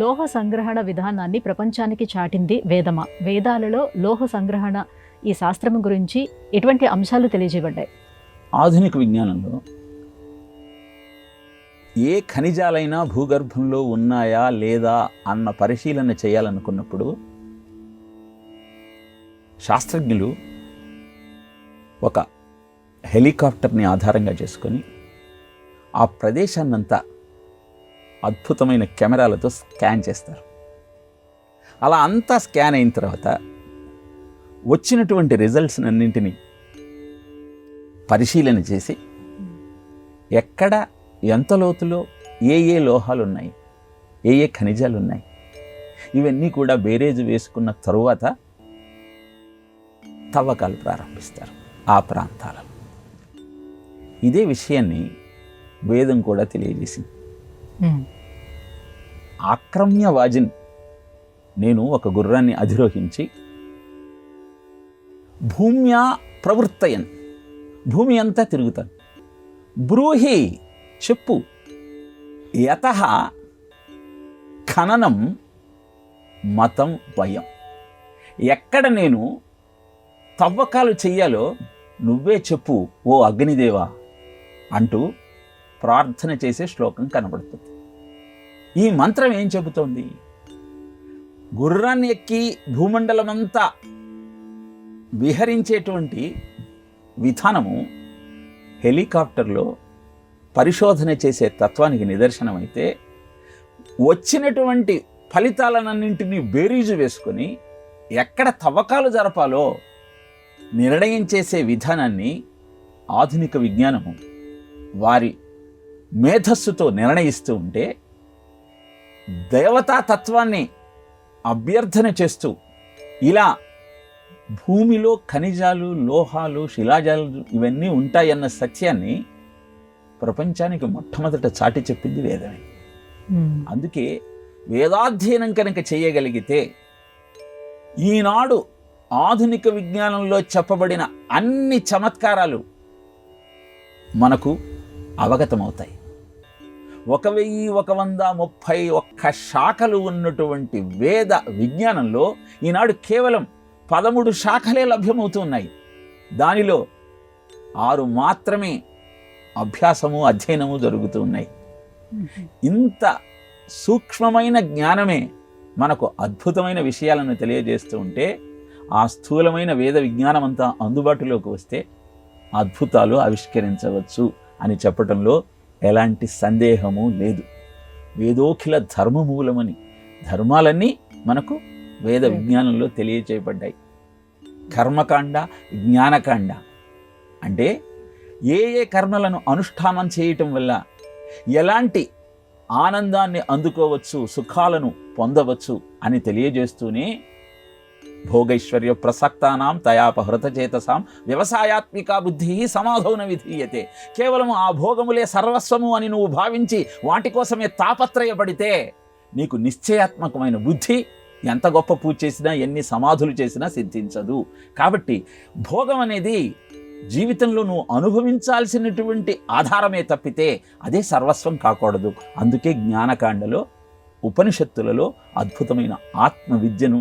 లోహ సంగ్రహణ విధానాన్ని ప్రపంచానికి చాటింది వేదమా? వేదాలలో లోహ సంగ్రహణ ఈ శాస్త్రం గురించి ఎటువంటి అంశాలు తెలియజేయబడ్డాయి? ఆధునిక విజ్ఞానంలో ఏ ఖనిజాలైనా భూగర్భంలో ఉన్నాయా లేదా అన్న పరిశీలన చేయాలనుకున్నప్పుడు శాస్త్రజ్ఞులు ఒక హెలికాప్టర్ని ఆధారంగా చేసుకొని ఆ ప్రదేశాన్నంతా అద్భుతమైన కెమెరాలతో స్కాన్ చేస్తారు. అలా అంతా స్కాన్ అయిన తర్వాత వచ్చినటువంటి రిజల్ట్స్ అన్నింటినీ పరిశీలన చేసి ఎక్కడ ఎంత లోతులో ఏ లోహాలు ఉన్నాయి, ఏ ఖనిజాలు ఉన్నాయి, ఇవన్నీ కూడా బేరేజు వేసుకున్న తరువాత తవ్వకాలు ప్రారంభిస్తారు ఆ ప్రాంతాలలో. ఇదే విషయాన్ని వేదం కూడా తెలియజేసింది. ఆక్రమ్యవాజిన్, నేను ఒక గుర్రాన్ని అధిరోహించి భూమ్యా ప్రవృత్తయన్, భూమి అంతా తిరుగుతాను. బ్రూహి, చెప్పు, యతః ఖననం మతం వయం, ఎక్కడ నేను తవ్వకాలు చెయ్యాలో నువ్వే చెప్పు ఓ అగ్నిదేవా అంటూ ప్రార్థన చేసే శ్లోకం కనబడుతుంది. ఈ మంత్రం ఏం చెబుతోంది? గుర్రాన్ని ఎక్కి భూమండలమంతా విహరించేటువంటి విధానము హెలికాప్టర్లో పరిశోధన చేసే తత్వానికి నిదర్శనమైతే, వచ్చినటువంటి ఫలితాలన్నింటినీ బేరీజు వేసుకొని ఎక్కడ తవ్వకాలు జరపాలో నిర్ణయం చేసే విధానాన్ని ఆధునిక విజ్ఞానము వారి మేధస్సుతో నిర్ణయిస్తూ ఉంటే, దేవతా తత్వాన్ని అభ్యర్థన చేస్తూ ఇలా భూమిలో ఖనిజాలు, లోహాలు, శిలాజాలు ఇవన్నీ ఉంటాయన్న సత్యాన్ని ప్రపంచానికి మొట్టమొదట చాటి చెప్పింది వేదమే. అందుకే వేదాధ్యయనం కనుక చేయగలిగితే ఈనాడు ఆధునిక విజ్ఞానంలో చెప్పబడిన అన్ని చమత్కారాలు మనకు అవగతమవుతాయి. 1131 శాఖలు ఉన్నటువంటి వేద విజ్ఞానంలో ఈనాడు కేవలం 13 శాఖలే లభ్యమవుతున్నాయి. దానిలో 6 మాత్రమే అభ్యాసము, అధ్యయనము జరుగుతూ ఉన్నాయి. ఇంత సూక్ష్మమైన జ్ఞానమే మనకు అద్భుతమైన విషయాలను తెలియజేస్తూ ఉంటే, ఆ స్థూలమైన వేద విజ్ఞానం అంతా అందుబాటులోకి వస్తే అద్భుతాలు ఆవిష్కరించవచ్చు అని చెప్పడంలో ఎలాంటి సందేహము లేదు. వేదోఖిల ధర్మమూలమని, ధర్మాలన్నీ మనకు వేద విజ్ఞానంలో తెలియచేయబడ్డాయి. కర్మకాండ, జ్ఞానకాండ అంటే ఏ కర్మలను అనుష్ఠానం చేయటం వల్ల ఎలాంటి ఆనందాన్ని అందుకోవచ్చు, సుఖాలను పొందవచ్చు అని తెలియజేస్తూనే, భోగైశ్వర్య ప్రసక్తానాం తయాపహృత చేతసాం వ్యవసాయాత్మికా బుద్ధి సమాధౌన విధీయతే. కేవలం ఆ భోగములే సర్వస్వము అని నువ్వు భావించి వాటి కోసమే తాపత్రయపడితే నీకు నిశ్చయాత్మకమైన బుద్ధి ఎంత గొప్ప పూజ చేసినా, ఎన్ని సమాధులు చేసినా సిద్ధించదు. కాబట్టి భోగం అనేది జీవితంలో నువ్వు అనుభవించాల్సినటువంటి ఆధారమే తప్పితే అదే సర్వస్వం కాకూడదు. అందుకే జ్ఞానకాండలో, ఉపనిషత్తులలో అద్భుతమైన ఆత్మ విద్యను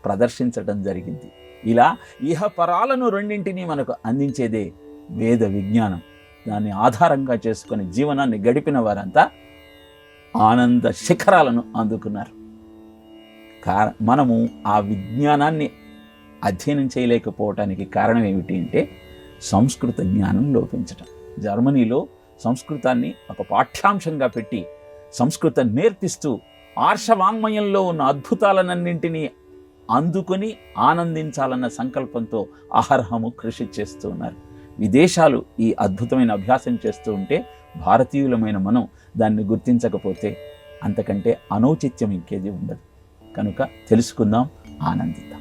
ప్రదర్శించడం జరిగింది. ఇలా ఇహపరాలను రెండింటినీ మనకు అందించేదే వేద విజ్ఞానం. దాన్ని ఆధారంగా చేసుకొని జీవనాన్ని గడిపిన వారంతా ఆనంద శిఖరాలను అందుకున్నారు. మనము ఆ విజ్ఞానాన్ని అధ్యయనం చేయలేకపోవటానికి కారణం ఏమిటి అంటే సంస్కృత జ్ఞానం లోపించటం. జర్మనీలో సంస్కృతాన్ని ఒక పాఠ్యాంశంగా పెట్టి సంస్కృతం నేర్పిస్తూ ఆర్షవాంగ్మయంలో ఉన్న అద్భుతాలన్నింటినీ అందుకొని ఆనందించాలన్న సంకల్పంతో అహర్హము కృషి చేస్తూ ఉన్నారు. విదేశాలు ఈ అద్భుతమైన అభ్యాసం చేస్తూ ఉంటే భారతీయులమైన మనం దాన్ని గుర్తించకపోతే అంతకంటే అనౌచిత్యం ఇంకేది ఉండదు. కనుక తెలుసుకుందాం, ఆనందిద్దాం.